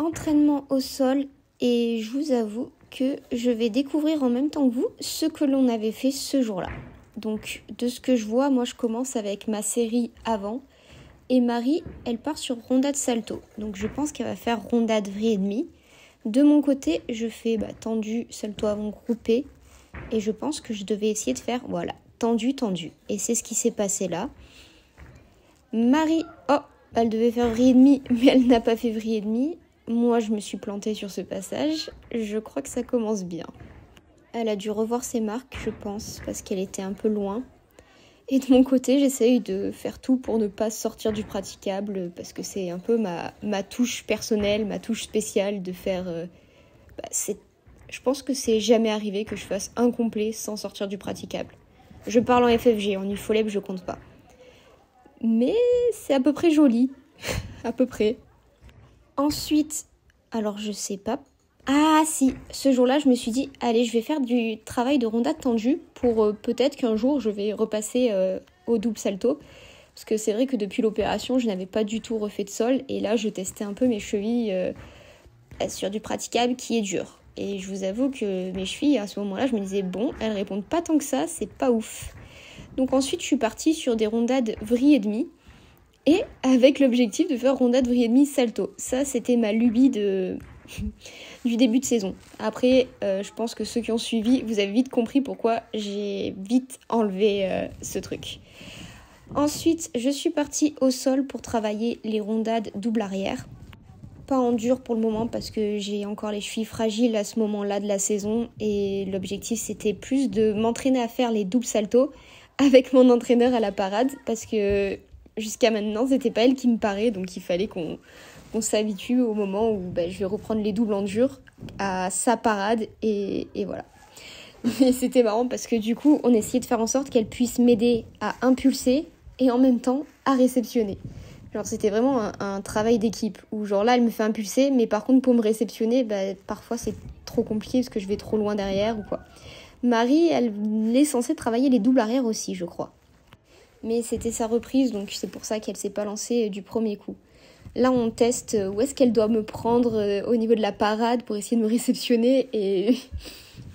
Entraînement au sol et je vous avoue que je vais découvrir en même temps que vous ce que l'on avait fait ce jour-là. Donc de ce que je vois, moi je commence avec ma série avant et Marie, elle part sur rondade salto. Donc je pense qu'elle va faire rondade vrille et demi. De mon côté, je fais tendu, salto avant groupé et je pense que je devais essayer de faire tendu, tendu. Et c'est ce qui s'est passé là. Marie, elle devait faire vrille et demi, mais elle n'a pas fait vrille et demi. Moi, je me suis plantée sur ce passage. Je crois que ça commence bien. Elle a dû revoir ses marques, je pense, parce qu'elle était un peu loin. Et de mon côté, j'essaye de faire tout pour ne pas sortir du praticable, parce que c'est un peu ma touche personnelle, ma touche spéciale de faire... Je pense que c'est jamais arrivé que je fasse un complet sans sortir du praticable. Je parle en FFG, en UFOLEB, je compte pas. Mais c'est à peu près joli. À peu près. Ensuite, alors je sais pas. Ah si, ce jour-là, je me suis dit, allez, je vais faire du travail de rondade tendue pour peut-être qu'un jour, je vais repasser au double salto. Parce que c'est vrai que depuis l'opération, je n'avais pas du tout refait de sol. Et là, je testais un peu mes chevilles sur du praticable qui est dur. Et je vous avoue que mes chevilles, à ce moment-là, je me disais, bon, elles répondent pas tant que ça, c'est pas ouf. Donc ensuite, je suis partie sur des rondades vrille et demi. Et avec l'objectif de faire rondade vrille et demi salto. Ça, c'était ma lubie du début de saison. Après, je pense que ceux qui ont suivi, vous avez vite compris pourquoi j'ai vite enlevé ce truc. Ensuite, je suis partie au sol pour travailler les rondades double arrière. Pas en dur pour le moment parce que j'ai encore les chevilles fragiles à ce moment-là de la saison. Et l'objectif, c'était plus de m'entraîner à faire les doubles saltos avec mon entraîneur à la parade. Parce que jusqu'à maintenant, c'était pas elle qui me parait. Donc il fallait qu'on s'habitue au moment où je vais reprendre les doubles en dur à sa parade et voilà. Mais c'était marrant parce que du coup, on essayait de faire en sorte qu'elle puisse m'aider à impulser et en même temps à réceptionner. Genre c'était vraiment un travail d'équipe où genre là elle me fait impulser mais par contre pour me réceptionner parfois c'est trop compliqué parce que je vais trop loin derrière ou quoi. Marie elle est censée travailler les doubles arrière aussi je crois. Mais c'était sa reprise donc c'est pour ça qu'elle s'est pas lancée du premier coup. Là on teste où est-ce qu'elle doit me prendre au niveau de la parade pour essayer de me réceptionner et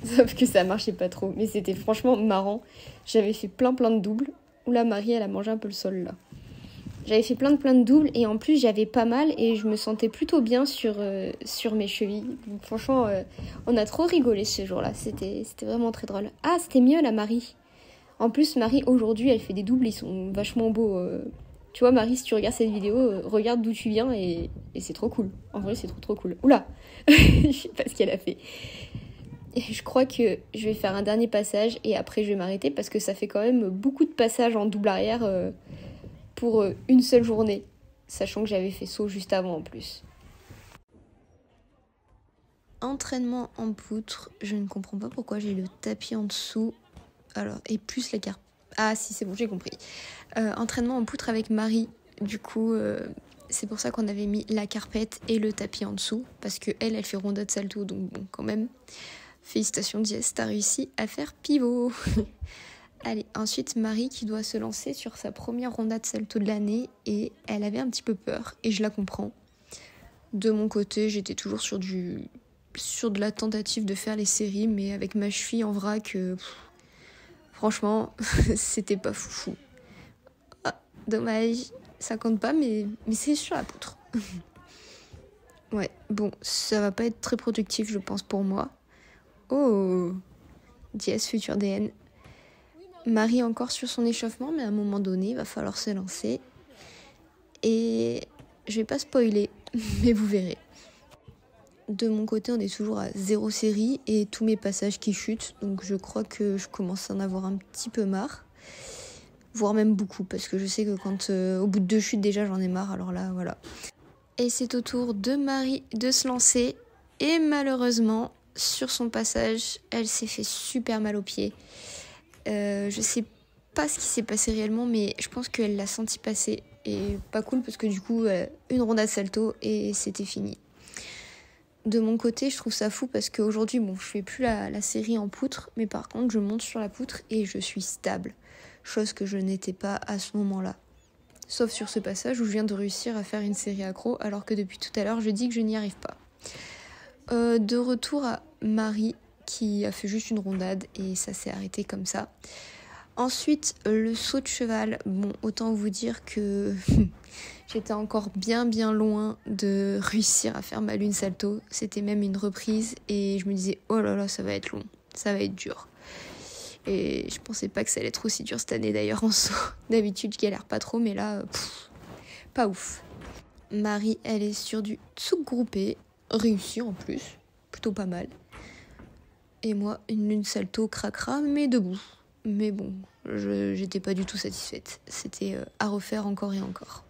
sauf que ça marchait pas trop. Mais c'était franchement marrant. J'avais fait plein de doubles. Oula Marie elle a mangé un peu le sol là. J'avais fait plein de doubles et en plus j'avais pas mal et je me sentais plutôt bien sur mes chevilles. Donc franchement, on a trop rigolé ce jour-là. C'était vraiment très drôle. Ah, c'était mieux la Marie. En plus, Marie, aujourd'hui, elle fait des doubles, ils sont vachement beaux. Tu vois, Marie, si tu regardes cette vidéo, regarde d'où tu viens et c'est trop cool. En vrai, c'est trop cool. Oula je sais pas ce qu'elle a fait. Et je crois que je vais faire un dernier passage et après je vais m'arrêter parce que ça fait quand même beaucoup de passages en double arrière... pour une seule journée, sachant que j'avais fait saut juste avant en plus. Entraînement en poutre, je ne comprends pas pourquoi j'ai le tapis en dessous. Alors, et plus la carte. Ah si, c'est bon, j'ai compris. Entraînement en poutre avec Marie, du coup, c'est pour ça qu'on avait mis la carpette et le tapis en dessous, parce que elle fait rondade salto, donc bon, quand même. Félicitations Jess, t'as réussi à faire pivot. Allez, ensuite Marie qui doit se lancer sur sa première rondade salto de l'année et elle avait un petit peu peur et je la comprends. De mon côté, j'étais toujours sur de la tentative de faire les séries mais avec ma cheville en vrac, franchement, c'était pas foufou. Ah, dommage, ça compte pas mais c'est sur la poutre. Ouais, bon, ça va pas être très productif je pense pour moi. Oh, Jess futur DN. Marie encore sur son échauffement, mais à un moment donné, il va falloir se lancer. Et je vais pas spoiler, mais vous verrez. De mon côté, on est toujours à 0 série et tous mes passages qui chutent. Donc je crois que je commence à en avoir un petit peu marre. Voire même beaucoup, parce que je sais que quand au bout de 2 chutes déjà, j'en ai marre. Alors là, voilà. Et c'est au tour de Marie de se lancer. Et malheureusement, sur son passage, elle s'est fait super mal aux pieds. Je sais pas ce qui s'est passé réellement, mais je pense qu'elle l'a senti passer. Et pas cool parce que du coup, une rondade salto et c'était fini. De mon côté, je trouve ça fou parce qu'aujourd'hui, bon, je fais plus la série en poutre, mais par contre, je monte sur la poutre et je suis stable. Chose que je n'étais pas à ce moment-là. Sauf sur ce passage où je viens de réussir à faire une série accro, alors que depuis tout à l'heure, je dis que je n'y arrive pas. De retour à Marie, qui a fait juste une rondade, et ça s'est arrêté comme ça. Ensuite, le saut de cheval. Bon, autant vous dire que j'étais encore bien loin de réussir à faire ma lune salto. C'était même une reprise, et je me disais, oh là là, ça va être long, ça va être dur. Et je pensais pas que ça allait être aussi dur cette année d'ailleurs en saut. D'habitude je galère pas trop, mais là, pas ouf. Marie, elle est sur du tsouk groupé, réussi en plus, plutôt pas mal. Et moi, une lune salto cracra, mais debout. Mais bon, j'étais pas du tout satisfaite. C'était à refaire encore et encore.